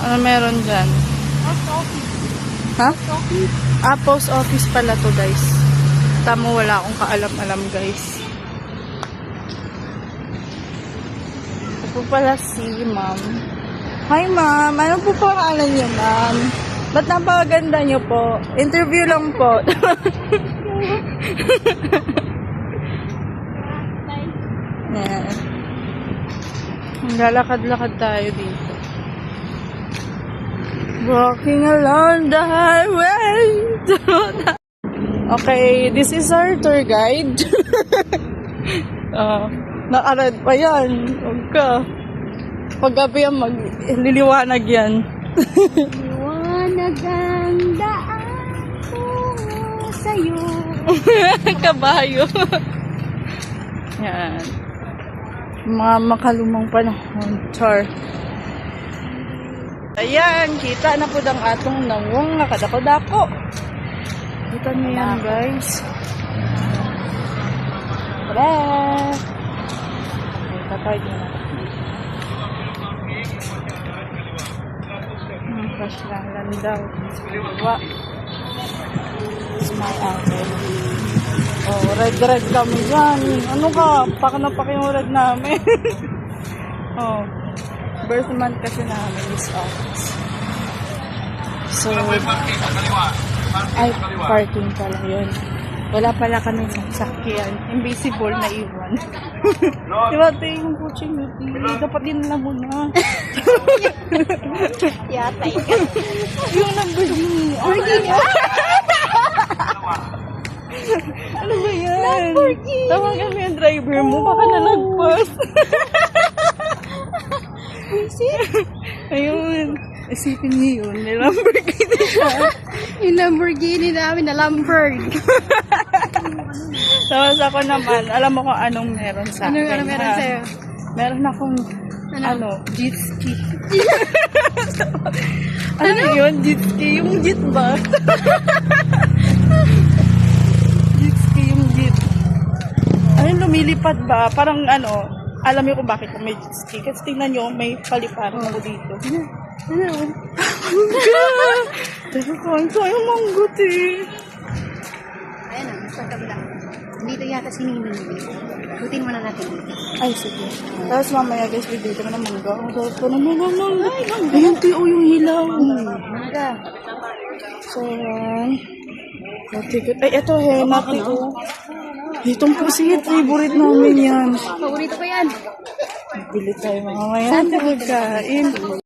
Ano meron dyan? Post office. Ha? Post office. Post office pala to, guys. Tamo, wala akong kaalam-alam, guys. Ito po pala si ma'am. Hi, ma'am. Ano po pangalan niyo, ma'am? Ba't napakaganda niyo po? Interview lang po. Yan. Lalakad-lakad tayo dito. Walking along the highway. Okay, this is our tour guide. Nakared pa yan. Huwag ka. Paggabi yan, magliliwanag yan. Liwanag ang daan tungo sa'yo. Kabayo. Yan. Mga makalumang panahon. Char. Ayan, kita na po ang atong nawong nakadako-dako. Kita niyo yan, guys. Tara! Tatay din na. Paslangan daw. Wa. It's my uncle. Oh, red kami dyan. Ano ka? Paka na paki yung red namin. Oh. Birth month kasi namin is August. So, ay, parking pala yun. Wala pala kami sasakyan. Invisible na iwan. Diba, ate, yung coaching duty. Dapat din na muna. Yatay ka. Yung Lamborghini. Ano ba yan? Lamborghini. Tawagan mo yung driver mo. Baka nalagpas. Ayun. Isipin niyo yun. May Lamborghini siya. Yung Lamborghini namin na Lamborg. Tapos ako naman, alam mo kung anong meron sa akin. Ano meron ha? sa'yo? Meron akong, jet ski. Ano yun? Jet ski? Yung jet ba? Jet ski, yung jet. Ayun, lumilipad ba? Parang alam niyo kung bakit kung may jet ski. Kasi tingnan nyo, may paliparan ako dito. Ano? Teka ko, ang sayang manggot eh. Ayan na, sa kabila. Dito yata si Nini. Butin muna natin dito. Ay, sige. Tapos mamaya guys, bibili kami ng mangga. Ang sarap ko naman ng mangga. Ayun, tiyo yung hilaw. Mangga. So, yan. Ay, ito, henna, tiyo. Itong pusit, favorite namin yan. Paborito ko yan. Bili tayo mamaya. Saan ka magkain?